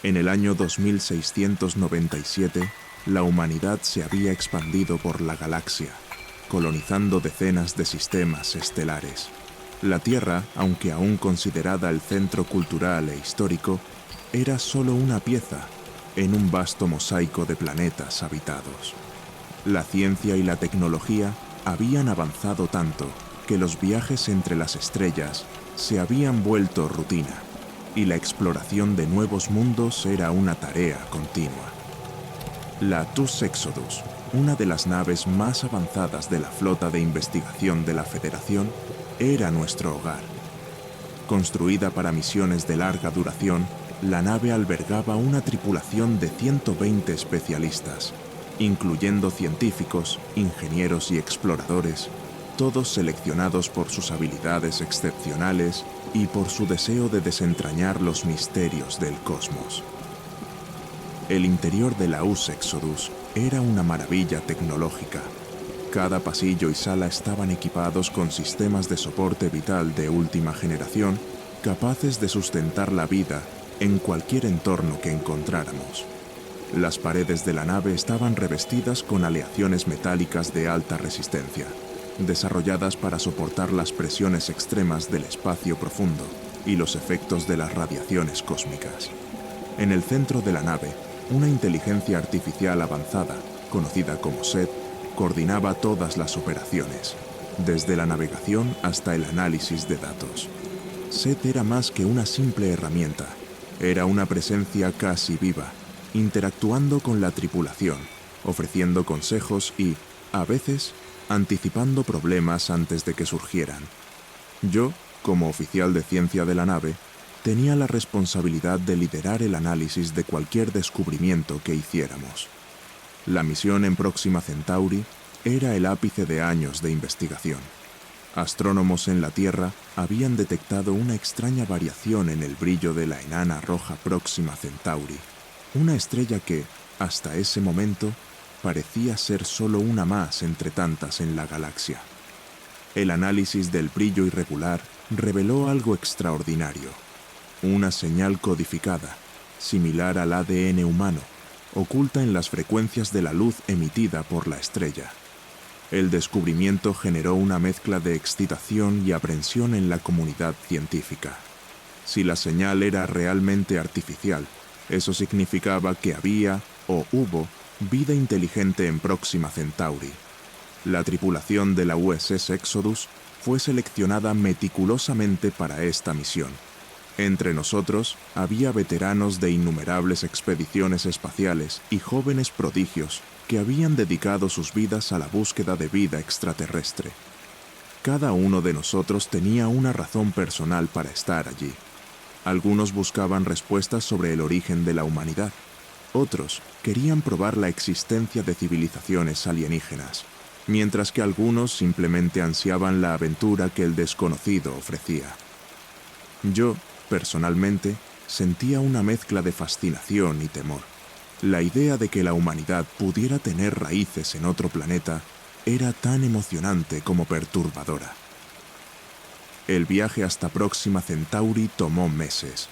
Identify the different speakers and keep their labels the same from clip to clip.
Speaker 1: En el año 2697, la humanidad se había expandido por la galaxia, colonizando decenas de sistemas estelares. La Tierra, aunque aún considerada el centro cultural e histórico, era solo una pieza en un vasto mosaico de planetas habitados. La ciencia y la tecnología habían avanzado tanto que los viajes entre las estrellas se habían vuelto rutina, y la exploración de nuevos mundos era una tarea continua. La TUS Exodus, una de las naves más avanzadas de la flota de investigación de la Federación, era nuestro hogar. Construida para misiones de larga duración, la nave albergaba una tripulación de 120 especialistas, incluyendo científicos, ingenieros y exploradores, todos seleccionados por sus habilidades excepcionales y por su deseo de desentrañar los misterios del cosmos. El interior de la US Exodus era una maravilla tecnológica. Cada pasillo y sala estaban equipados con sistemas de soporte vital de última generación, capaces de sustentar la vida en cualquier entorno que encontráramos. Las paredes de la nave estaban revestidas con aleaciones metálicas de alta resistencia, desarrolladas para soportar las presiones extremas del espacio profundo y los efectos de las radiaciones cósmicas. En el centro de la nave, una inteligencia artificial avanzada, conocida como SET, coordinaba todas las operaciones, desde la navegación hasta el análisis de datos. SET era más que una simple herramienta, era una presencia casi viva, interactuando con la tripulación, ofreciendo consejos y, a veces, anticipando problemas antes de que surgieran. Yo, como oficial de ciencia de la nave, tenía la responsabilidad de liderar el análisis de cualquier descubrimiento que hiciéramos. La misión en Próxima Centauri era el ápice de años de investigación. Astrónomos en la Tierra habían detectado una extraña variación en el brillo de la enana roja Próxima Centauri, una estrella que, hasta ese momento, parecía ser solo una más entre tantas en la galaxia. El análisis del brillo irregular reveló algo extraordinario. Una señal codificada, similar al ADN humano, oculta en las frecuencias de la luz emitida por la estrella. El descubrimiento generó una mezcla de excitación y aprensión en la comunidad científica. Si la señal era realmente artificial, eso significaba que había, o hubo, vida inteligente en Próxima Centauri. La tripulación de la USS Exodus fue seleccionada meticulosamente para esta misión. Entre nosotros había veteranos de innumerables expediciones espaciales y jóvenes prodigios que habían dedicado sus vidas a la búsqueda de vida extraterrestre. Cada uno de nosotros tenía una razón personal para estar allí. Algunos buscaban respuestas sobre el origen de la humanidad. Otros querían probar la existencia de civilizaciones alienígenas, mientras que algunos simplemente ansiaban la aventura que el desconocido ofrecía. Yo, personalmente, sentía una mezcla de fascinación y temor. La idea de que la humanidad pudiera tener raíces en otro planeta era tan emocionante como perturbadora. El viaje hasta Próxima Centauri tomó meses.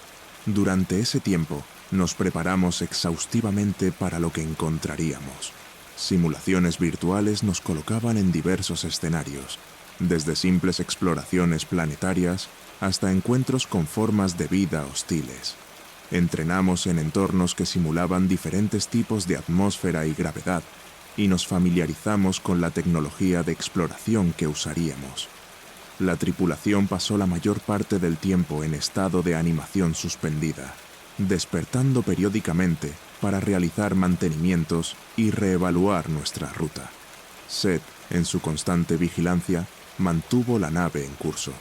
Speaker 1: Durante ese tiempo, nos preparamos exhaustivamente para lo que encontraríamos. Simulaciones virtuales nos colocaban en diversos escenarios, desde simples exploraciones planetarias hasta encuentros con formas de vida hostiles. Entrenamos en entornos que simulaban diferentes tipos de atmósfera y gravedad, y nos familiarizamos con la tecnología de exploración que usaríamos. La tripulación pasó la mayor parte del tiempo en estado de animación suspendida, despertando periódicamente para realizar mantenimientos y reevaluar nuestra ruta. Seth, en su constante vigilancia, mantuvo la nave en curso,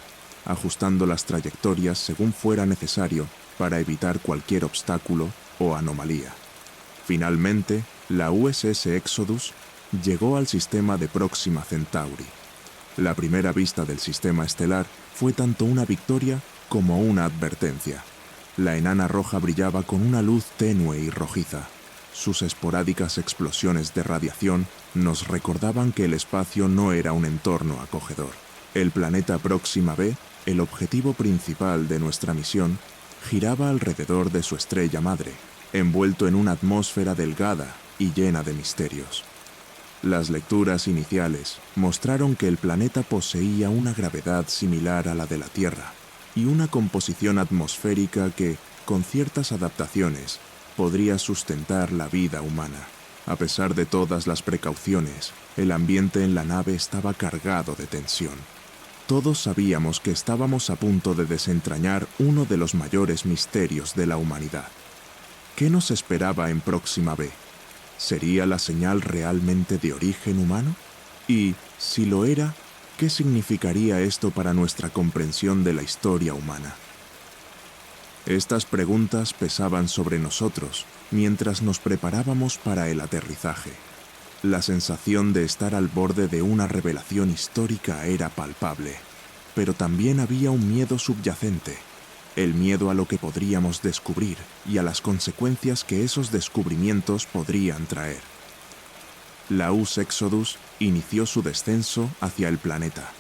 Speaker 1: ajustando las trayectorias según fuera necesario para evitar cualquier obstáculo o anomalía. Finalmente, la USS Exodus llegó al sistema de Próxima Centauri. La primera vista del sistema estelar fue tanto una victoria como una advertencia. La enana roja brillaba con una luz tenue y rojiza. Sus esporádicas explosiones de radiación nos recordaban que el espacio no era un entorno acogedor. El planeta Próxima B, el objetivo principal de nuestra misión, giraba alrededor de su estrella madre, envuelto en una atmósfera delgada y llena de misterios. Las lecturas iniciales mostraron que el planeta poseía una gravedad similar a la de la Tierra y una composición atmosférica que, con ciertas adaptaciones, podría sustentar la vida humana. A pesar de todas las precauciones, el ambiente en la nave estaba cargado de tensión. Todos sabíamos que estábamos a punto de desentrañar uno de los mayores misterios de la humanidad. ¿Qué nos esperaba en Próxima B? ¿Sería la señal realmente de origen humano? Y, si lo era, ¿qué significaría esto para nuestra comprensión de la historia humana? Estas preguntas pesaban sobre nosotros mientras nos preparábamos para el aterrizaje. La sensación de estar al borde de una revelación histórica era palpable, pero también había un miedo subyacente, el miedo a lo que podríamos descubrir y a las consecuencias que esos descubrimientos podrían traer. La US Exodus inició su descenso hacia el planeta.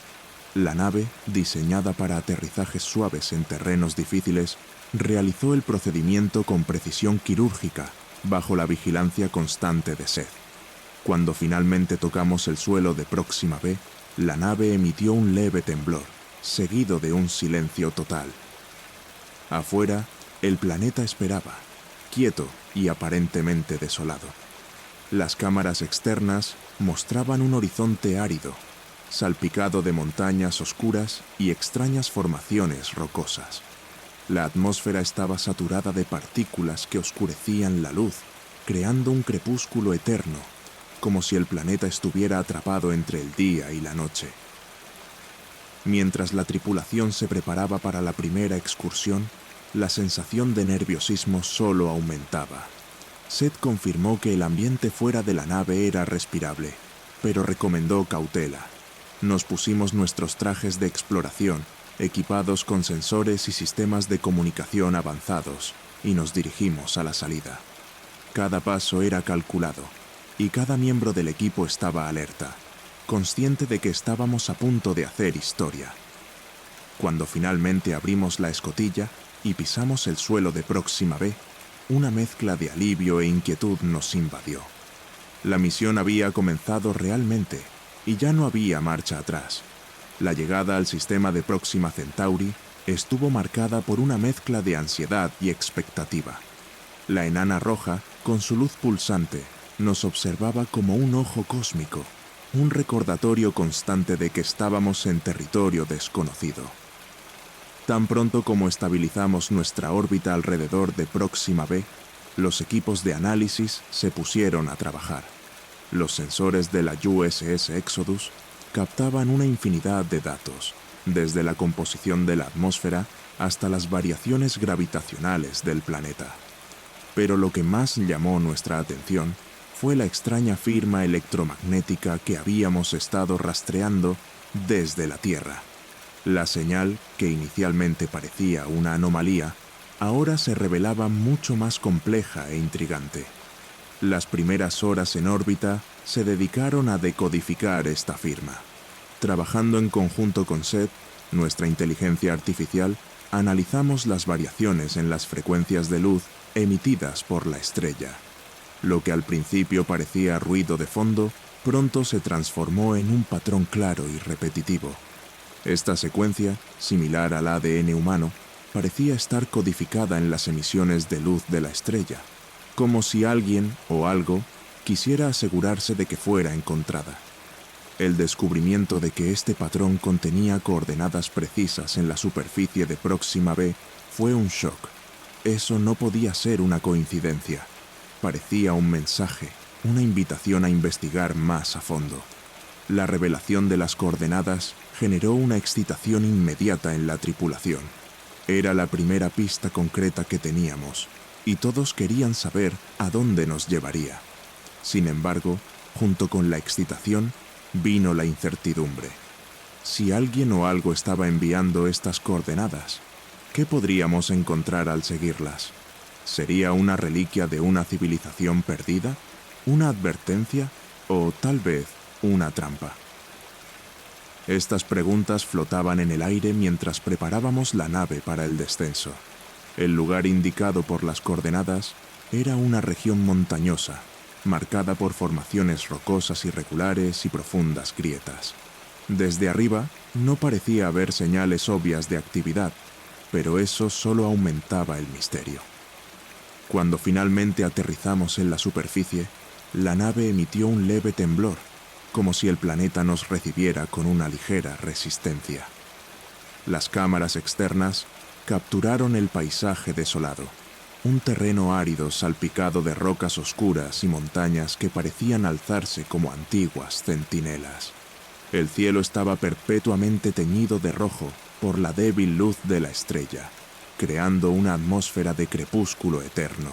Speaker 1: La nave, diseñada para aterrizajes suaves en terrenos difíciles, realizó el procedimiento con precisión quirúrgica, bajo la vigilancia constante de Seth. Cuando finalmente tocamos el suelo de Próxima B, la nave emitió un leve temblor, seguido de un silencio total. Afuera, el planeta esperaba, quieto y aparentemente desolado. Las cámaras externas mostraban un horizonte árido, salpicado de montañas oscuras y extrañas formaciones rocosas. La atmósfera estaba saturada de partículas que oscurecían la luz, creando un crepúsculo eterno, como si el planeta estuviera atrapado entre el día y la noche. Mientras la tripulación se preparaba para la primera excursión, la sensación de nerviosismo solo aumentaba. Seth confirmó que el ambiente fuera de la nave era respirable, pero recomendó cautela. Nos pusimos nuestros trajes de exploración, equipados con sensores y sistemas de comunicación avanzados, y nos dirigimos a la salida. Cada paso era calculado, y cada miembro del equipo estaba alerta, consciente de que estábamos a punto de hacer historia. Cuando finalmente abrimos la escotilla y pisamos el suelo de Próxima B, una mezcla de alivio e inquietud nos invadió. La misión había comenzado realmente, y ya no había marcha atrás. La llegada al sistema de Próxima Centauri estuvo marcada por una mezcla de ansiedad y expectativa. La enana roja, con su luz pulsante, nos observaba como un ojo cósmico, un recordatorio constante de que estábamos en territorio desconocido. Tan pronto como estabilizamos nuestra órbita alrededor de Próxima B, los equipos de análisis se pusieron a trabajar. Los sensores de la USS Exodus captaban una infinidad de datos, desde la composición de la atmósfera hasta las variaciones gravitacionales del planeta. Pero lo que más llamó nuestra atención fue la extraña firma electromagnética que habíamos estado rastreando desde la Tierra. La señal, que inicialmente parecía una anomalía, ahora se revelaba mucho más compleja e intrigante. Las primeras horas en órbita se dedicaron a decodificar esta firma. Trabajando en conjunto con Seth, nuestra inteligencia artificial, analizamos las variaciones en las frecuencias de luz emitidas por la estrella. Lo que al principio parecía ruido de fondo, pronto se transformó en un patrón claro y repetitivo. Esta secuencia, similar al ADN humano, parecía estar codificada en las emisiones de luz de la estrella, como si alguien o algo quisiera asegurarse de que fuera encontrada. El descubrimiento de que este patrón contenía coordenadas precisas en la superficie de Próxima B fue un shock. Eso no podía ser una coincidencia. Parecía un mensaje, una invitación a investigar más a fondo. La revelación de las coordenadas generó una excitación inmediata en la tripulación. Era la primera pista concreta que teníamos, y todos querían saber a dónde nos llevaría. Sin embargo, junto con la excitación, vino la incertidumbre. Si alguien o algo estaba enviando estas coordenadas, ¿qué podríamos encontrar al seguirlas? ¿Sería una reliquia de una civilización perdida? ¿Una advertencia? ¿O tal vez una trampa? Estas preguntas flotaban en el aire mientras preparábamos la nave para el descenso. El lugar indicado por las coordenadas Era una región montañosa, marcada por formaciones rocosas irregulares y profundas grietas. Desde arriba no parecía haber señales obvias de actividad, pero eso solo aumentaba el misterio. Cuando finalmente aterrizamos en la superficie, la nave emitió un leve temblor, como si el planeta nos recibiera con una ligera resistencia. Las cámaras externas capturaron el paisaje desolado, un terreno árido salpicado de rocas oscuras y montañas que parecían alzarse como antiguas centinelas. El cielo estaba perpetuamente teñido de rojo por la débil luz de la estrella, creando una atmósfera de crepúsculo eterno.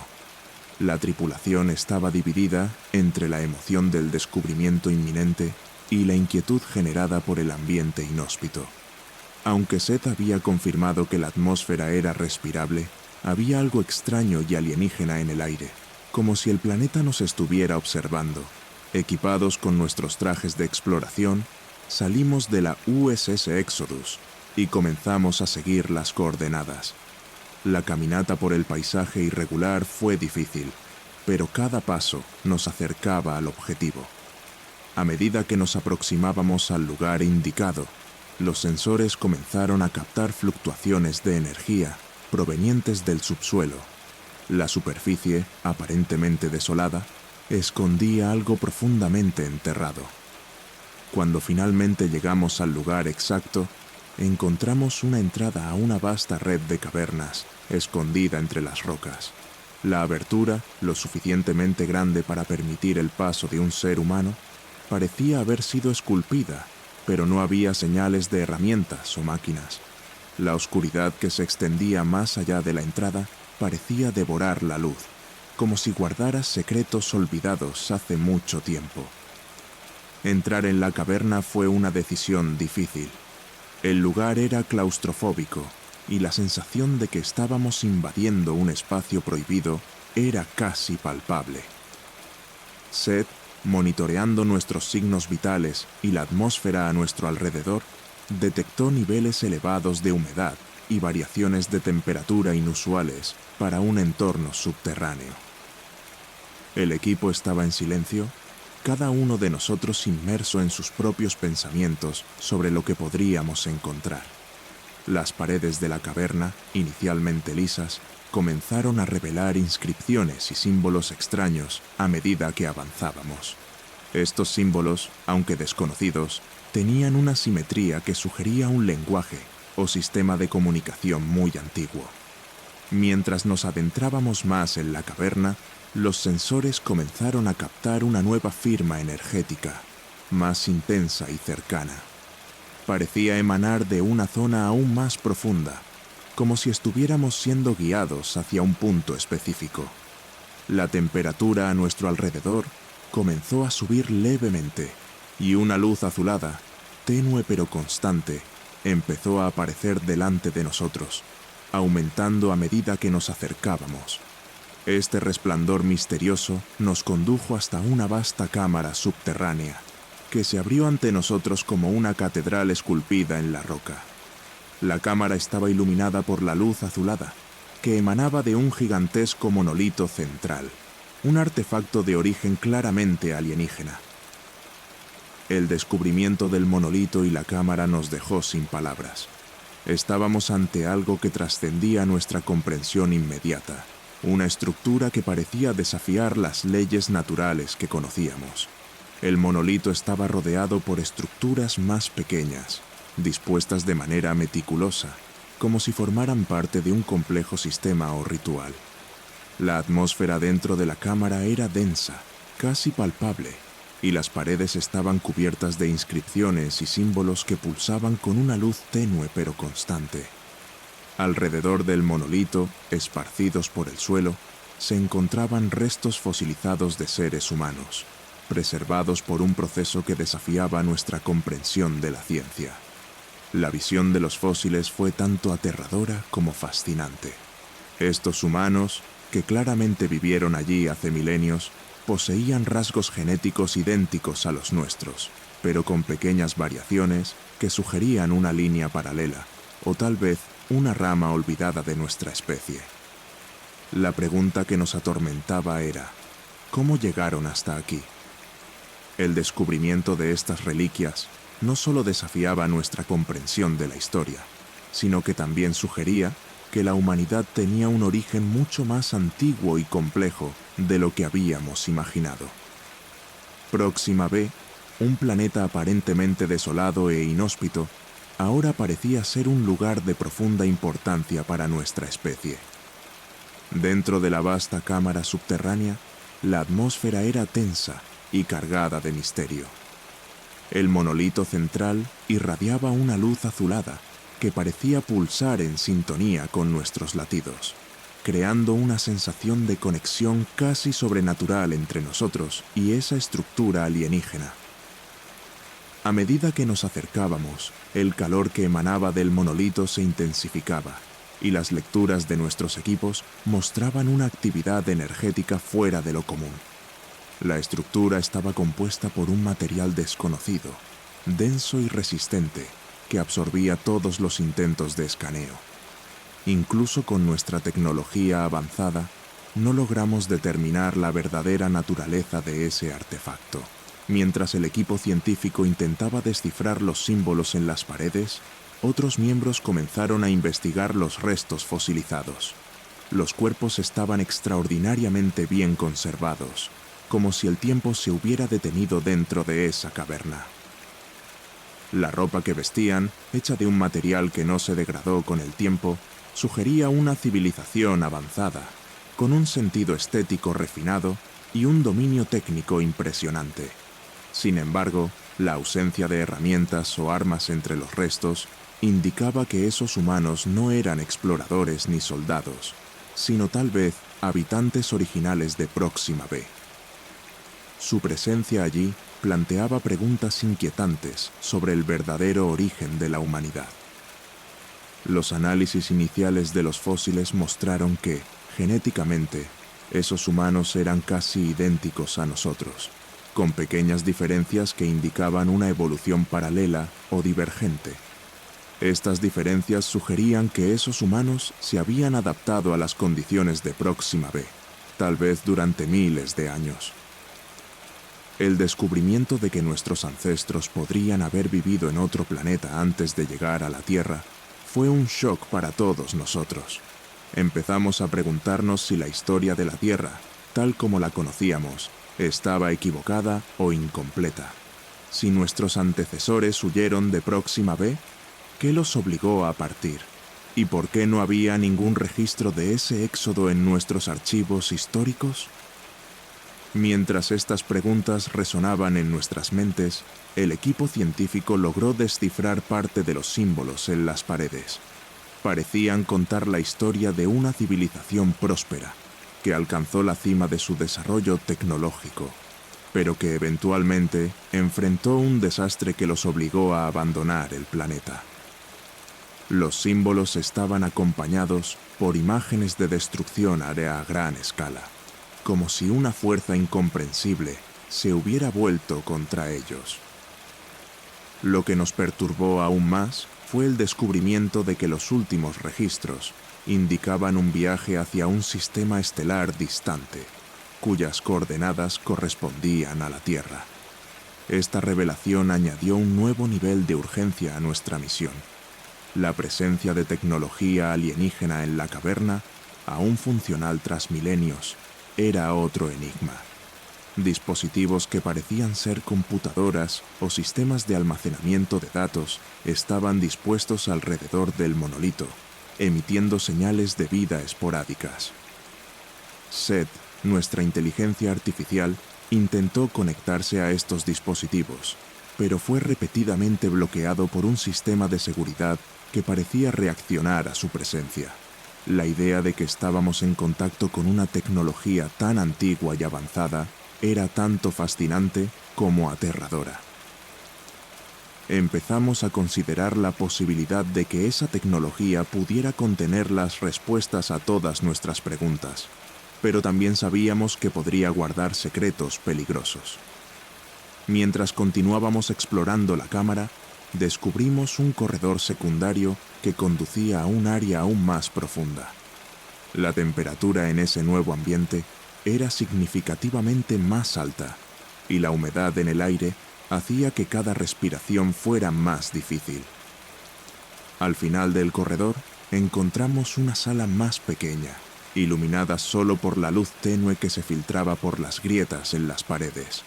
Speaker 1: La tripulación estaba dividida entre la emoción del descubrimiento inminente y la inquietud generada por el ambiente inhóspito. Aunque Seth había confirmado que la atmósfera era respirable, había algo extraño y alienígena en el aire, como si el planeta nos estuviera observando. Equipados con nuestros trajes de exploración, salimos de la USS Exodus y comenzamos a seguir las coordenadas. La caminata por el paisaje irregular fue difícil, pero cada paso nos acercaba al objetivo. A medida que nos aproximábamos al lugar indicado, los sensores comenzaron a captar fluctuaciones de energía provenientes del subsuelo. La superficie, aparentemente desolada, escondía algo profundamente enterrado. Cuando finalmente llegamos al lugar exacto, encontramos una entrada a una vasta red de cavernas escondida entre las rocas. La abertura, lo suficientemente grande para permitir el paso de un ser humano, parecía haber sido esculpida, pero no había señales de herramientas o máquinas. La oscuridad que se extendía más allá de la entrada parecía devorar la luz, como si guardara secretos olvidados hace mucho tiempo. Entrar en la caverna fue una decisión difícil. El lugar era claustrofóbico y la sensación de que estábamos invadiendo un espacio prohibido era casi palpable. Seth, monitoreando nuestros signos vitales y la atmósfera a nuestro alrededor, detectó niveles elevados de humedad y variaciones de temperatura inusuales para un entorno subterráneo. El equipo estaba en silencio, cada uno de nosotros inmerso en sus propios pensamientos sobre lo que podríamos encontrar. Las paredes de la caverna, inicialmente lisas, comenzaron a revelar inscripciones y símbolos extraños a medida que avanzábamos. Estos símbolos, aunque desconocidos, tenían una simetría que sugería un lenguaje o sistema de comunicación muy antiguo. Mientras nos adentrábamos más en la caverna, los sensores comenzaron a captar una nueva firma energética, más intensa y cercana. Parecía emanar de una zona aún más profunda, como si estuviéramos siendo guiados hacia un punto específico. La temperatura a nuestro alrededor comenzó a subir levemente y una luz azulada, tenue pero constante, empezó a aparecer delante de nosotros, aumentando a medida que nos acercábamos. Este resplandor misterioso nos condujo hasta una vasta cámara subterránea, que se abrió ante nosotros como una catedral esculpida en la roca. La cámara estaba iluminada por la luz azulada, que emanaba de un gigantesco monolito central, un artefacto de origen claramente alienígena. El descubrimiento del monolito y la cámara nos dejó sin palabras. Estábamos ante algo que trascendía nuestra comprensión inmediata, una estructura que parecía desafiar las leyes naturales que conocíamos. El monolito estaba rodeado por estructuras más pequeñas, dispuestas de manera meticulosa, como si formaran parte de un complejo sistema o ritual. La atmósfera dentro de la cámara era densa, casi palpable, y las paredes estaban cubiertas de inscripciones y símbolos que pulsaban con una luz tenue pero constante. Alrededor del monolito, esparcidos por el suelo, se encontraban restos fosilizados de seres humanos, preservados por un proceso que desafiaba nuestra comprensión de la ciencia. La visión de los fósiles fue tanto aterradora como fascinante. Estos humanos, que claramente vivieron allí hace milenios, poseían rasgos genéticos idénticos a los nuestros, pero con pequeñas variaciones que sugerían una línea paralela, o tal vez una rama olvidada de nuestra especie. La pregunta que nos atormentaba era, ¿cómo llegaron hasta aquí? El descubrimiento de estas reliquias no solo desafiaba nuestra comprensión de la historia, sino que también sugería que la humanidad tenía un origen mucho más antiguo y complejo de lo que habíamos imaginado. Próxima B, un planeta aparentemente desolado e inhóspito, ahora parecía ser un lugar de profunda importancia para nuestra especie. Dentro de la vasta cámara subterránea, la atmósfera era tensa y cargada de misterio. El monolito central irradiaba una luz azulada que parecía pulsar en sintonía con nuestros latidos, creando una sensación de conexión casi sobrenatural entre nosotros y esa estructura alienígena. A medida que nos acercábamos, el calor que emanaba del monolito se intensificaba, y las lecturas de nuestros equipos mostraban una actividad energética fuera de lo común. La estructura estaba compuesta por un material desconocido, denso y resistente, que absorbía todos los intentos de escaneo. Incluso con nuestra tecnología avanzada, no logramos determinar la verdadera naturaleza de ese artefacto. Mientras el equipo científico intentaba descifrar los símbolos en las paredes, otros miembros comenzaron a investigar los restos fosilizados. Los cuerpos estaban extraordinariamente bien conservados, como si el tiempo se hubiera detenido dentro de esa caverna. La ropa que vestían, hecha de un material que no se degradó con el tiempo, sugería una civilización avanzada, con un sentido estético refinado y un dominio técnico impresionante. Sin embargo, la ausencia de herramientas o armas entre los restos indicaba que esos humanos no eran exploradores ni soldados, sino tal vez habitantes originales de Próxima B. Su presencia allí planteaba preguntas inquietantes sobre el verdadero origen de la humanidad. Los análisis iniciales de los fósiles mostraron que, genéticamente, esos humanos eran casi idénticos a nosotros, con pequeñas diferencias que indicaban una evolución paralela o divergente. Estas diferencias sugerían que esos humanos se habían adaptado a las condiciones de Próxima B, tal vez durante miles de años. El descubrimiento de que nuestros ancestros podrían haber vivido en otro planeta antes de llegar a la Tierra fue un shock para todos nosotros. Empezamos a preguntarnos si la historia de la Tierra, tal como la conocíamos, estaba equivocada o incompleta. Si nuestros antecesores huyeron de Próxima B, ¿qué los obligó a partir? ¿Y por qué no había ningún registro de ese éxodo en nuestros archivos históricos? Mientras estas preguntas resonaban en nuestras mentes, el equipo científico logró descifrar parte de los símbolos en las paredes. Parecían contar la historia de una civilización próspera, que alcanzó la cima de su desarrollo tecnológico, pero que eventualmente enfrentó un desastre que los obligó a abandonar el planeta. Los símbolos estaban acompañados por imágenes de destrucción a gran escala, como si una fuerza incomprensible se hubiera vuelto contra ellos. Lo que nos perturbó aún más fue el descubrimiento de que los últimos registros indicaban un viaje hacia un sistema estelar distante, cuyas coordenadas correspondían a la Tierra. Esta revelación añadió un nuevo nivel de urgencia a nuestra misión. La presencia de tecnología alienígena en la caverna, aún funcional tras milenios, era otro enigma. Dispositivos que parecían ser computadoras o sistemas de almacenamiento de datos estaban dispuestos alrededor del monolito, emitiendo señales de vida esporádicas. Seth, nuestra inteligencia artificial, intentó conectarse a estos dispositivos, pero fue repetidamente bloqueado por un sistema de seguridad que parecía reaccionar a su presencia. La idea de que estábamos en contacto con una tecnología tan antigua y avanzada era tanto fascinante como aterradora. Empezamos a considerar la posibilidad de que esa tecnología pudiera contener las respuestas a todas nuestras preguntas, pero también sabíamos que podría guardar secretos peligrosos. Mientras continuábamos explorando la cámara, descubrimos un corredor secundario que conducía a un área aún más profunda. La temperatura en ese nuevo ambiente era significativamente más alta y la humedad en el aire hacía que cada respiración fuera más difícil. Al final del corredor encontramos una sala más pequeña, iluminada solo por la luz tenue que se filtraba por las grietas en las paredes.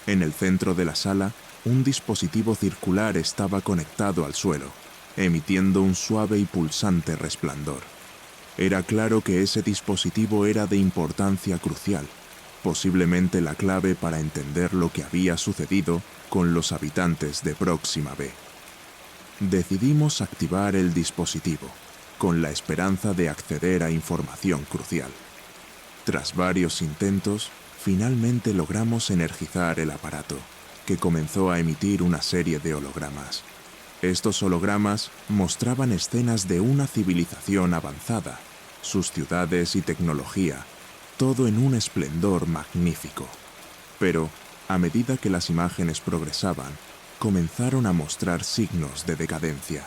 Speaker 1: En el centro de la sala, un dispositivo circular estaba conectado al suelo, emitiendo un suave y pulsante resplandor. Era claro que ese dispositivo era de importancia crucial, posiblemente la clave para entender lo que había sucedido con los habitantes de Próxima B. Decidimos activar el dispositivo, con la esperanza de acceder a información crucial. Tras varios intentos, finalmente logramos energizar el aparato, que comenzó a emitir una serie de hologramas. Estos hologramas mostraban escenas de una civilización avanzada, sus ciudades y tecnología, todo en un esplendor magnífico. Pero, a medida que las imágenes progresaban, comenzaron a mostrar signos de decadencia.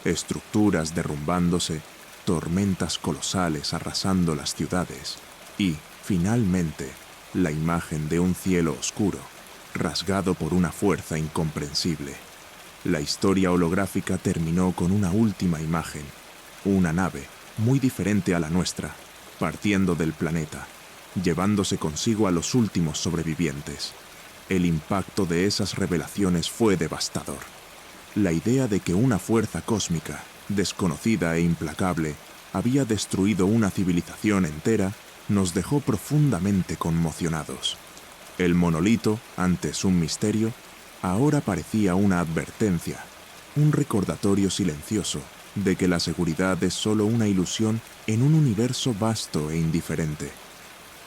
Speaker 1: Estructuras derrumbándose, tormentas colosales arrasando las ciudades y, finalmente, la imagen de un cielo oscuro, rasgado por una fuerza incomprensible. La historia holográfica terminó con una última imagen, una nave, muy diferente a la nuestra, partiendo del planeta, llevándose consigo a los últimos sobrevivientes. El impacto de esas revelaciones fue devastador. La idea de que una fuerza cósmica, desconocida e implacable, había destruido una civilización entera, nos dejó profundamente conmocionados. El monolito, antes un misterio, ahora parecía una advertencia, un recordatorio silencioso de que la seguridad es solo una ilusión en un universo vasto e indiferente.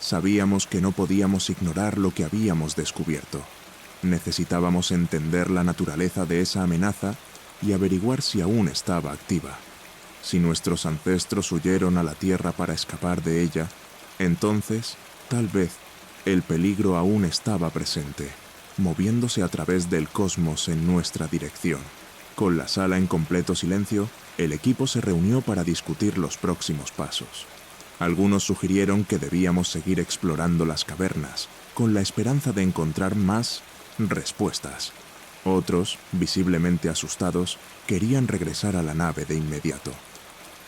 Speaker 1: Sabíamos que no podíamos ignorar lo que habíamos descubierto. Necesitábamos entender la naturaleza de esa amenaza y averiguar si aún estaba activa. Si nuestros ancestros huyeron a la Tierra para escapar de ella, entonces, tal vez, el peligro aún estaba presente, moviéndose a través del cosmos en nuestra dirección. Con la sala en completo silencio, el equipo se reunió para discutir los próximos pasos. Algunos sugirieron que debíamos seguir explorando las cavernas, con la esperanza de encontrar más respuestas. Otros, visiblemente asustados, querían regresar a la nave de inmediato.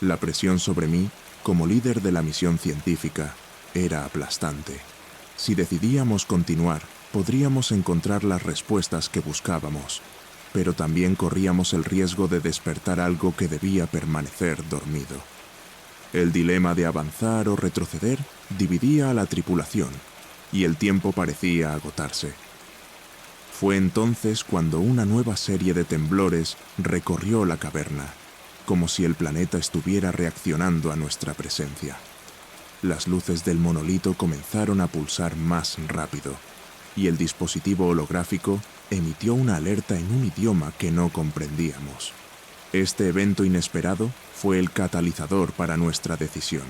Speaker 1: La presión sobre mí, como líder de la misión científica, era aplastante. Si decidíamos continuar, podríamos encontrar las respuestas que buscábamos, pero también corríamos el riesgo de despertar algo que debía permanecer dormido. El dilema de avanzar o retroceder dividía a la tripulación, y el tiempo parecía agotarse. Fue entonces cuando una nueva serie de temblores recorrió la caverna, como si el planeta estuviera reaccionando a nuestra presencia. Las luces del monolito comenzaron a pulsar más rápido, y el dispositivo holográfico emitió una alerta en un idioma que no comprendíamos. Este evento inesperado fue el catalizador para nuestra decisión.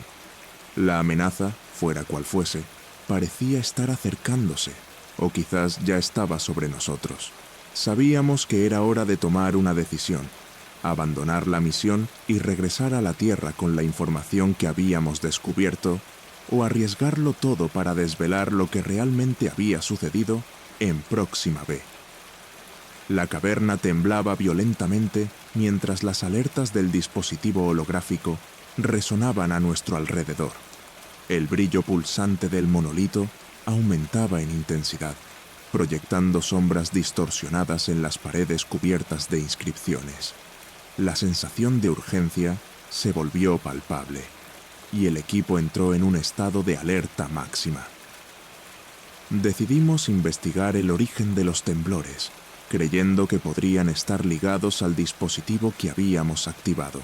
Speaker 1: La amenaza, fuera cual fuese, parecía estar acercándose, o quizás ya estaba sobre nosotros. Sabíamos que era hora de tomar una decisión, abandonar la misión y regresar a la Tierra con la información que habíamos descubierto, o arriesgarlo todo para desvelar lo que realmente había sucedido en Próxima B. La caverna temblaba violentamente mientras las alertas del dispositivo holográfico resonaban a nuestro alrededor. El brillo pulsante del monolito aumentaba en intensidad, proyectando sombras distorsionadas en las paredes cubiertas de inscripciones. La sensación de urgencia se volvió palpable, y el equipo entró en un estado de alerta máxima. Decidimos investigar el origen de los temblores, creyendo que podrían estar ligados al dispositivo que habíamos activado.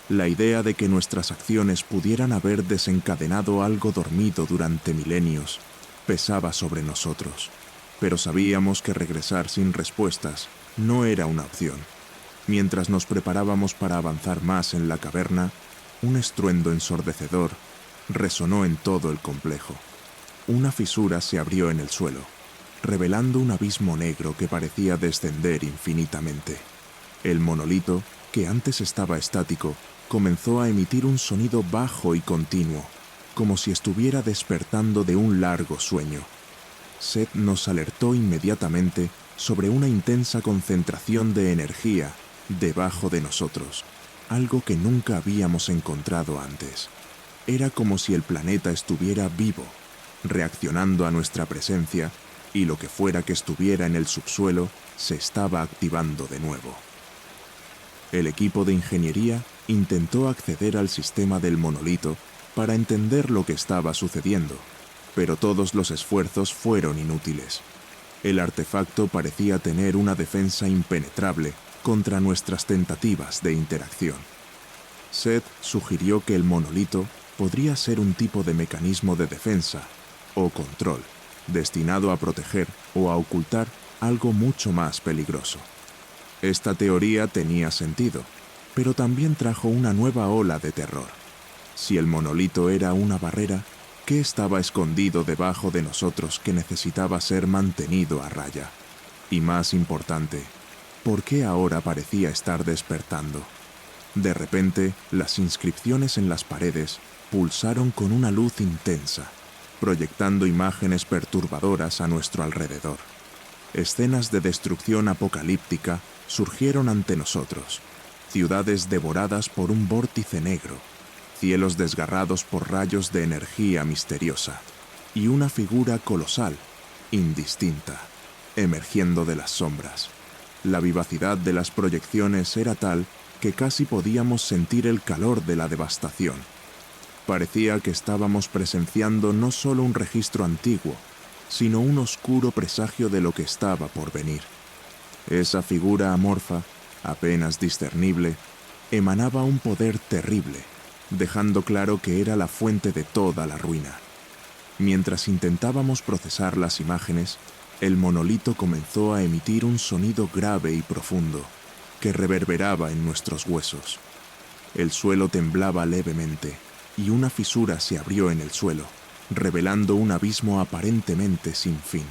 Speaker 1: La idea de que nuestras acciones pudieran haber desencadenado algo dormido durante milenios pesaba sobre nosotros, pero sabíamos que regresar sin respuestas no era una opción. Mientras nos preparábamos para avanzar más en la caverna, un estruendo ensordecedor resonó en todo el complejo. Una fisura se abrió en el suelo, revelando un abismo negro que parecía descender infinitamente. El monolito, que antes estaba estático, comenzó a emitir un sonido bajo y continuo, como si estuviera despertando de un largo sueño. Seth nos alertó inmediatamente sobre una intensa concentración de energía debajo de nosotros, algo que nunca habíamos encontrado antes. Era como si el planeta estuviera vivo, reaccionando a nuestra presencia, y lo que fuera que estuviera en el subsuelo se estaba activando de nuevo. El equipo de ingeniería intentó acceder al sistema del monolito para entender lo que estaba sucediendo, pero todos los esfuerzos fueron inútiles. El artefacto parecía tener una defensa impenetrable contra nuestras tentativas de interacción. Seth sugirió que el monolito podría ser un tipo de mecanismo de defensa o control, destinado a proteger o a ocultar algo mucho más peligroso. Esta teoría tenía sentido, pero también trajo una nueva ola de terror. Si el monolito era una barrera, ¿qué estaba escondido debajo de nosotros que necesitaba ser mantenido a raya? Y más importante, ¿por qué ahora parecía estar despertando? De repente, las inscripciones en las paredes pulsaron con una luz intensa, proyectando imágenes perturbadoras a nuestro alrededor. Escenas de destrucción apocalíptica surgieron ante nosotros, ciudades devoradas por un vórtice negro, cielos desgarrados por rayos de energía misteriosa, y una figura colosal, indistinta, emergiendo de las sombras. La vivacidad de las proyecciones era tal que casi podíamos sentir el calor de la devastación. Parecía que estábamos presenciando no solo un registro antiguo, sino un oscuro presagio de lo que estaba por venir. Esa figura amorfa, apenas discernible, emanaba un poder terrible, dejando claro que era la fuente de toda la ruina. Mientras intentábamos procesar las imágenes, el monolito comenzó a emitir un sonido grave y profundo, que reverberaba en nuestros huesos. El suelo temblaba levemente, y una fisura se abrió en el suelo, revelando un abismo aparentemente sin fin.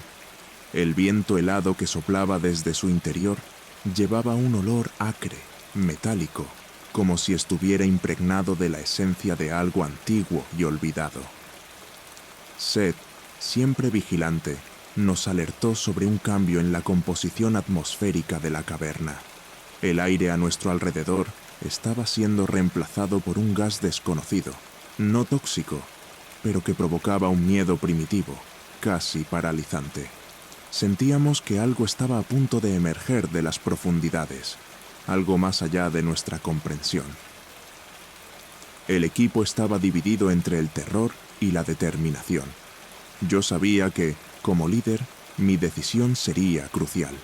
Speaker 1: El viento helado que soplaba desde su interior llevaba un olor acre, metálico, como si estuviera impregnado de la esencia de algo antiguo y olvidado. Seth, siempre vigilante, nos alertó sobre un cambio en la composición atmosférica de la caverna. El aire a nuestro alrededor estaba siendo reemplazado por un gas desconocido, no tóxico, pero que provocaba un miedo primitivo, casi paralizante. Sentíamos que algo estaba a punto de emerger de las profundidades, algo más allá de nuestra comprensión. El equipo estaba dividido entre el terror y la determinación. Yo sabía que, como líder, mi decisión sería crucial.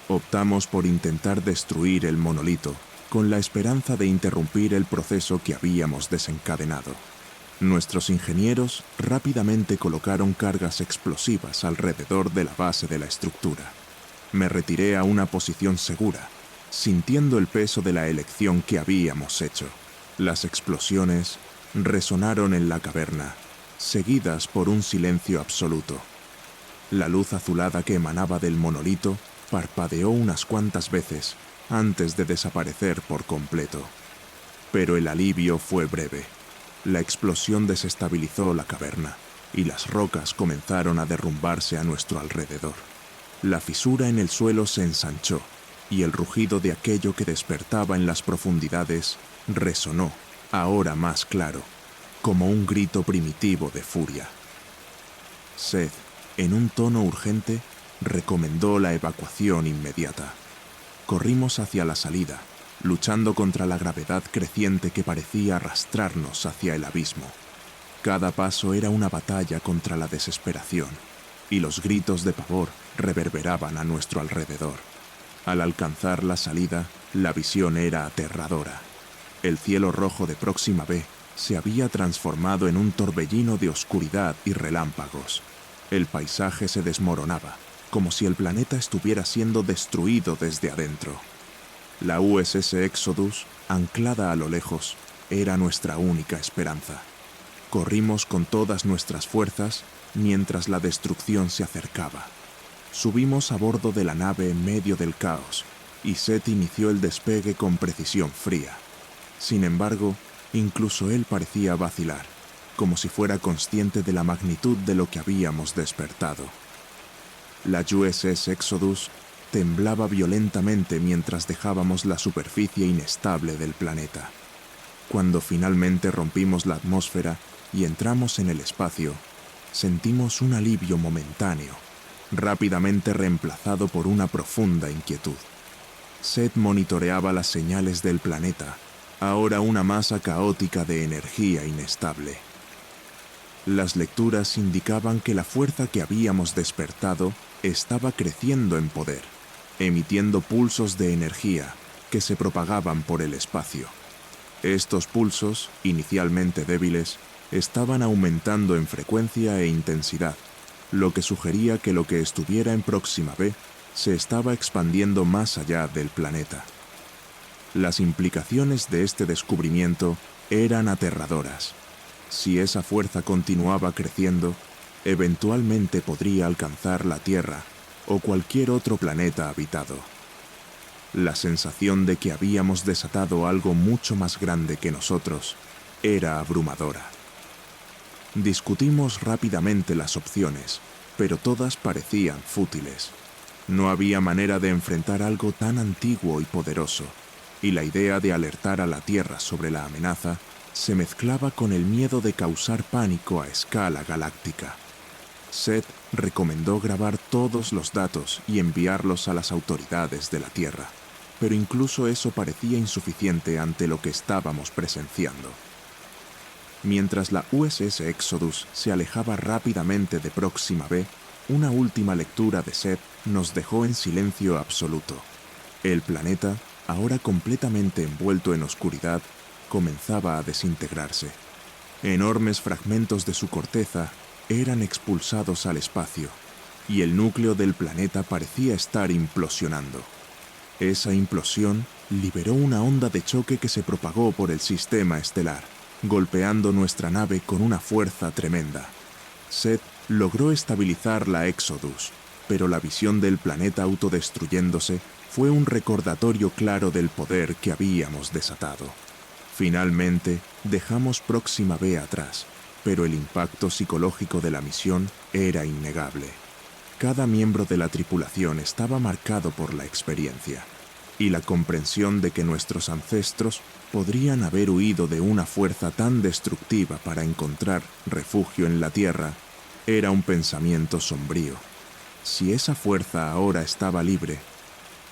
Speaker 1: Optamos por intentar destruir el monolito, con la esperanza de interrumpir el proceso que habíamos desencadenado. Nuestros ingenieros rápidamente colocaron cargas explosivas alrededor de la base de la estructura. Me retiré a una posición segura, sintiendo el peso de la elección que habíamos hecho. Las explosiones resonaron en la caverna, seguidas por un silencio absoluto. La luz azulada que emanaba del monolito parpadeó unas cuantas veces antes de desaparecer por completo. Pero el alivio fue breve. La explosión desestabilizó la caverna y las rocas comenzaron a derrumbarse a nuestro alrededor. La fisura en el suelo se ensanchó y el rugido de aquello que despertaba en las profundidades resonó, ahora más claro, como un grito primitivo de furia. Seth, en un tono urgente, recomendó la evacuación inmediata. Corrimos hacia la salida, luchando contra la gravedad creciente que parecía arrastrarnos hacia el abismo. Cada paso era una batalla contra la desesperación, y los gritos de pavor reverberaban a nuestro alrededor. Al alcanzar la salida, la visión era aterradora. El cielo rojo de Próxima B se había transformado en un torbellino de oscuridad y relámpagos. El paisaje se desmoronaba, como si el planeta estuviera siendo destruido desde adentro. La USS Exodus, anclada a lo lejos, era nuestra única esperanza. Corrimos con todas nuestras fuerzas mientras la destrucción se acercaba. Subimos a bordo de la nave en medio del caos y Seth inició el despegue con precisión fría. Sin embargo, incluso él parecía vacilar, como si fuera consciente de la magnitud de lo que habíamos despertado. La USS Exodus temblaba violentamente mientras dejábamos la superficie inestable del planeta. Cuando finalmente rompimos la atmósfera y entramos en el espacio, sentimos un alivio momentáneo, rápidamente reemplazado por una profunda inquietud. Seth monitoreaba las señales del planeta, ahora una masa caótica de energía inestable. Las lecturas indicaban que la fuerza que habíamos despertado estaba creciendo en poder, emitiendo pulsos de energía que se propagaban por el espacio. Estos pulsos, inicialmente débiles, estaban aumentando en frecuencia e intensidad, lo que sugería que lo que estuviera en Próxima B se estaba expandiendo más allá del planeta. Las implicaciones de este descubrimiento eran aterradoras. Si esa fuerza continuaba creciendo, eventualmente podría alcanzar la Tierra o cualquier otro planeta habitado. La sensación de que habíamos desatado algo mucho más grande que nosotros era abrumadora. Discutimos rápidamente las opciones, pero todas parecían fútiles. No había manera de enfrentar algo tan antiguo y poderoso, y la idea de alertar a la Tierra sobre la amenaza se mezclaba con el miedo de causar pánico a escala galáctica. Seth recomendó grabar todos los datos y enviarlos a las autoridades de la Tierra, pero incluso eso parecía insuficiente ante lo que estábamos presenciando. Mientras la USS Exodus se alejaba rápidamente de Próxima B, una última lectura de Seth nos dejó en silencio absoluto. El planeta, ahora completamente envuelto en oscuridad, comenzaba a desintegrarse. Enormes fragmentos de su corteza eran expulsados al espacio, y el núcleo del planeta parecía estar implosionando. Esa implosión liberó una onda de choque que se propagó por el sistema estelar, golpeando nuestra nave con una fuerza tremenda. Seth logró estabilizar la Exodus, pero la visión del planeta autodestruyéndose fue un recordatorio claro del poder que habíamos desatado. Finalmente, dejamos Próxima B atrás, pero el impacto psicológico de la misión era innegable. Cada miembro de la tripulación estaba marcado por la experiencia, y la comprensión de que nuestros ancestros podrían haber huido de una fuerza tan destructiva para encontrar refugio en la Tierra era un pensamiento sombrío. Si esa fuerza ahora estaba libre,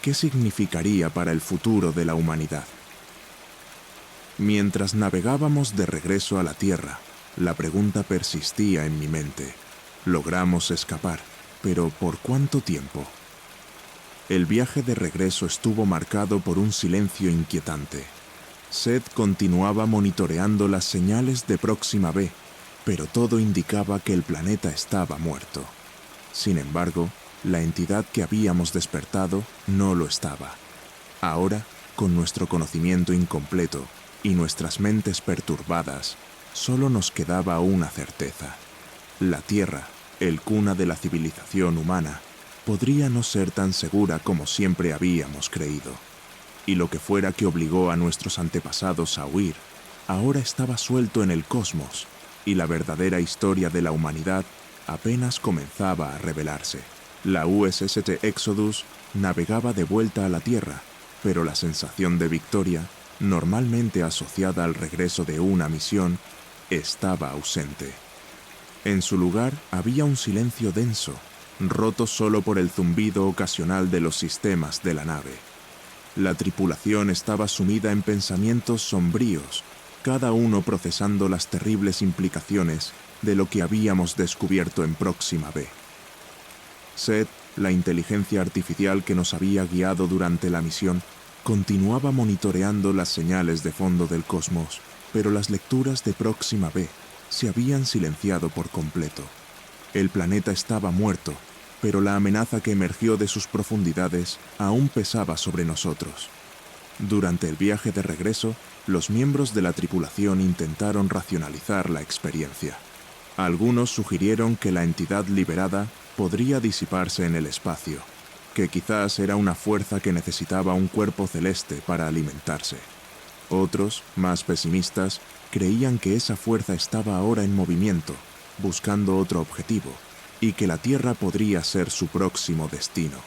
Speaker 1: ¿qué significaría para el futuro de la humanidad? Mientras navegábamos de regreso a la Tierra, la pregunta persistía en mi mente. Logramos escapar, pero ¿por cuánto tiempo? El viaje de regreso estuvo marcado por un silencio inquietante. Seth continuaba monitoreando las señales de Próxima B, pero todo indicaba que el planeta estaba muerto. Sin embargo, la entidad que habíamos despertado no lo estaba. Ahora, con nuestro conocimiento incompleto y nuestras mentes perturbadas, solo nos quedaba una certeza. La Tierra, el cuna de la civilización humana, podría no ser tan segura como siempre habíamos creído. Y lo que fuera que obligó a nuestros antepasados a huir, ahora estaba suelto en el cosmos, y la verdadera historia de la humanidad apenas comenzaba a revelarse. La USS Exodus navegaba de vuelta a la Tierra, pero la sensación de victoria, normalmente asociada al regreso de una misión, estaba ausente. En su lugar había un silencio denso, roto solo por el zumbido ocasional de los sistemas de la nave. La tripulación estaba sumida en pensamientos sombríos, cada uno procesando las terribles implicaciones de lo que habíamos descubierto en Próxima B. Seth, la inteligencia artificial que nos había guiado durante la misión, continuaba monitoreando las señales de fondo del cosmos, pero las lecturas de Próxima B se habían silenciado por completo. El planeta estaba muerto, pero la amenaza que emergió de sus profundidades aún pesaba sobre nosotros. Durante el viaje de regreso, los miembros de la tripulación intentaron racionalizar la experiencia. Algunos sugirieron que la entidad liberada podría disiparse en el espacio. que quizás era una fuerza que necesitaba un cuerpo celeste para alimentarse. Otros, más pesimistas, creían que esa fuerza estaba ahora en movimiento, buscando otro objetivo, y que la Tierra podría ser su próximo destino.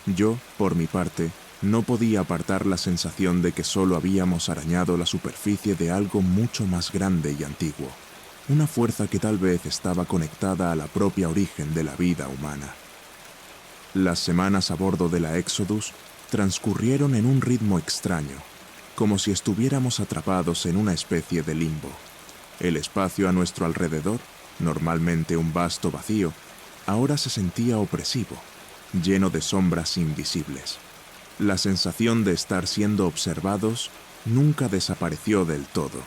Speaker 1: Yo, por mi parte, no podía apartar la sensación de que solo habíamos arañado la superficie de algo mucho más grande y antiguo, una fuerza que tal vez estaba conectada a la propia origen de la vida humana. Las semanas a bordo de la Exodus transcurrieron en un ritmo extraño, como si estuviéramos atrapados en una especie de limbo. El espacio a nuestro alrededor, normalmente un vasto vacío, ahora se sentía opresivo, lleno de sombras invisibles. La sensación de estar siendo observados nunca desapareció del todo,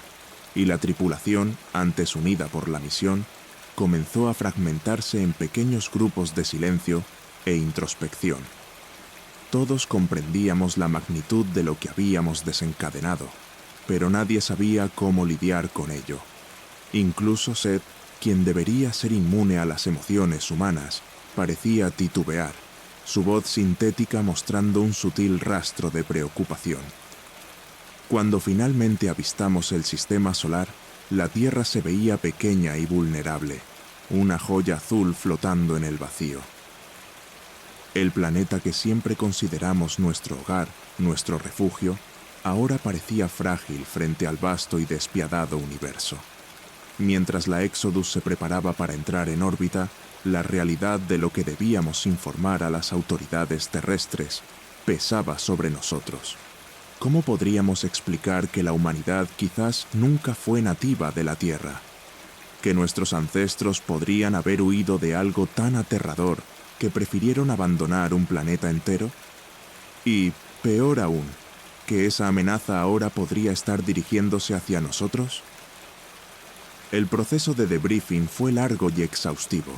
Speaker 1: y la tripulación, antes unida por la misión, comenzó a fragmentarse en pequeños grupos de silencio e introspección. Todos comprendíamos la magnitud de lo que habíamos desencadenado, pero nadie sabía cómo lidiar con ello. Incluso Seth, quien debería ser inmune a las emociones humanas, parecía titubear, su voz sintética mostrando un sutil rastro de preocupación. Cuando finalmente avistamos el sistema solar, la Tierra se veía pequeña y vulnerable, una joya azul flotando en el vacío. El planeta que siempre consideramos nuestro hogar, nuestro refugio, ahora parecía frágil frente al vasto y despiadado universo. Mientras la Exodus se preparaba para entrar en órbita, la realidad de lo que debíamos informar a las autoridades terrestres pesaba sobre nosotros. ¿Cómo podríamos explicar que la humanidad quizás nunca fue nativa de la Tierra? ¿Que nuestros ancestros podrían haber huido de algo tan aterrador que prefirieron abandonar un planeta entero? Y, peor aún, ¿que esa amenaza ahora podría estar dirigiéndose hacia nosotros? El proceso de debriefing fue largo y exhaustivo.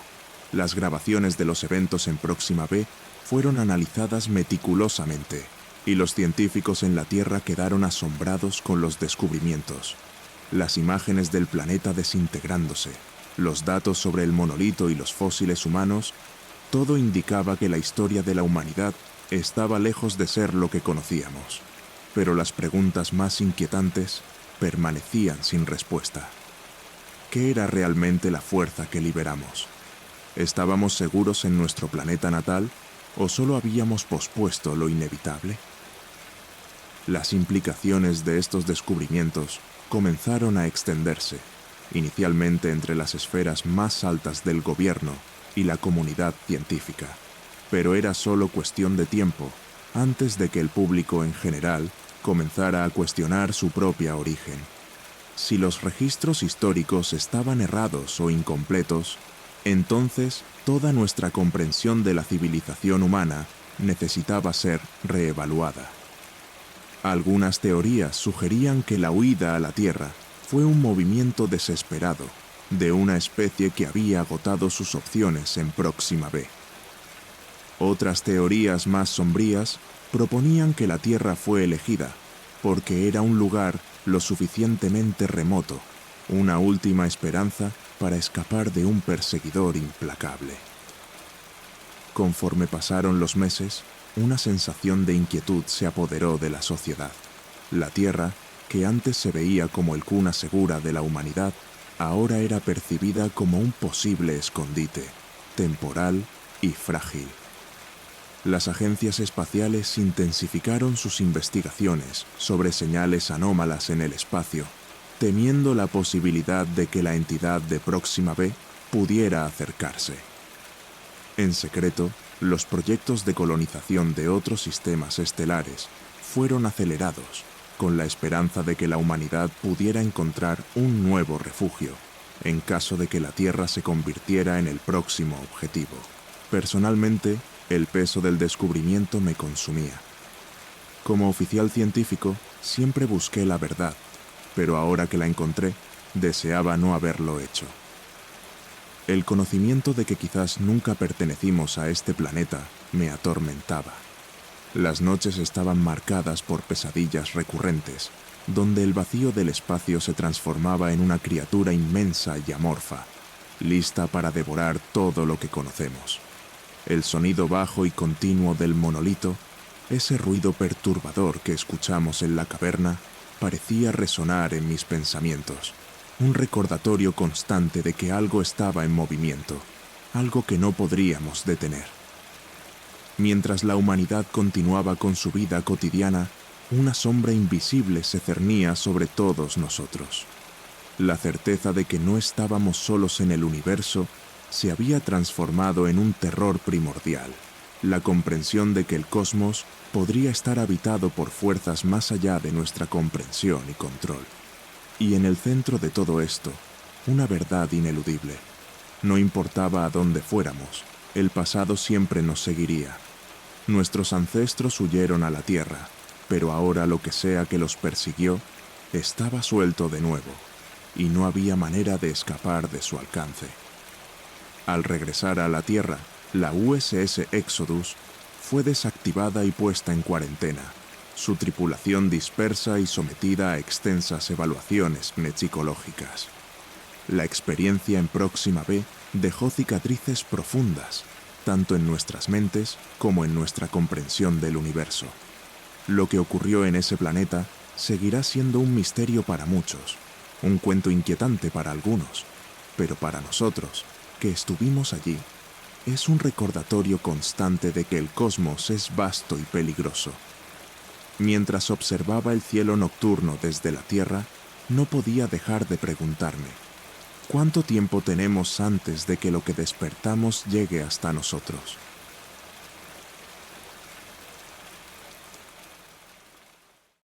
Speaker 1: Las grabaciones de los eventos en Próxima B fueron analizadas meticulosamente, y los científicos en la Tierra quedaron asombrados con los descubrimientos. Las imágenes del planeta desintegrándose, los datos sobre el monolito y los fósiles humanos, todo indicaba que la historia de la humanidad estaba lejos de ser lo que conocíamos. Pero las preguntas más inquietantes permanecían sin respuesta. ¿Qué era realmente la fuerza que liberamos? ¿Estábamos seguros en nuestro planeta natal o solo habíamos pospuesto lo inevitable? Las implicaciones de estos descubrimientos comenzaron a extenderse, inicialmente entre las esferas más altas del gobierno y la comunidad científica, pero era solo cuestión de tiempo antes de que el público en general comenzara a cuestionar su propia origen. Si los registros históricos estaban errados o incompletos, entonces toda nuestra comprensión de la civilización humana necesitaba ser reevaluada. Algunas teorías sugerían que la huida a la Tierra fue un movimiento desesperado de una especie que había agotado sus opciones en Próxima B. Otras teorías más sombrías proponían que la Tierra fue elegida porque era un lugar lo suficientemente remoto, una última esperanza para escapar de un perseguidor implacable. Conforme pasaron los meses, una sensación de inquietud se apoderó de la sociedad. La Tierra, que antes se veía como el cuna segura de la humanidad, ahora era percibida como un posible escondite, temporal y frágil. Las agencias espaciales intensificaron sus investigaciones sobre señales anómalas en el espacio, temiendo la posibilidad de que la entidad de Próxima B pudiera acercarse. En secreto, los proyectos de colonización de otros sistemas estelares fueron acelerados, con la esperanza de que la humanidad pudiera encontrar un nuevo refugio, en caso de que la Tierra se convirtiera en el próximo objetivo. Personalmente, el peso del descubrimiento me consumía. Como oficial científico, siempre busqué la verdad, pero ahora que la encontré, deseaba no haberlo hecho. El conocimiento de que quizás nunca pertenecimos a este planeta me atormentaba. Las noches estaban marcadas por pesadillas recurrentes, donde el vacío del espacio se transformaba en una criatura inmensa y amorfa, lista para devorar todo lo que conocemos. El sonido bajo y continuo del monolito, ese ruido perturbador que escuchamos en la caverna, parecía resonar en mis pensamientos. Un recordatorio constante de que algo estaba en movimiento, algo que no podríamos detener. Mientras la humanidad continuaba con su vida cotidiana, una sombra invisible se cernía sobre todos nosotros. La certeza de que no estábamos solos en el universo se había transformado en un terror primordial. La comprensión de que el cosmos podría estar habitado por fuerzas más allá de nuestra comprensión y control. Y en el centro de todo esto, una verdad ineludible. No importaba a dónde fuéramos, el pasado siempre nos seguiría. Nuestros ancestros huyeron a la Tierra, pero ahora lo que sea que los persiguió estaba suelto de nuevo, y no había manera de escapar de su alcance. Al regresar a la Tierra, la USS Exodus fue desactivada y puesta en cuarentena, su tripulación dispersa y sometida a extensas evaluaciones mexicológicas. La experiencia en Próxima B dejó cicatrices profundas, tanto en nuestras mentes como en nuestra comprensión del universo. Lo que ocurrió en ese planeta seguirá siendo un misterio para muchos, un cuento inquietante para algunos, pero para nosotros, que estuvimos allí, es un recordatorio constante de que el cosmos es vasto y peligroso. Mientras observaba el cielo nocturno desde la Tierra, no podía dejar de preguntarme, ¿cuánto tiempo tenemos antes de que lo que despertamos llegue hasta nosotros?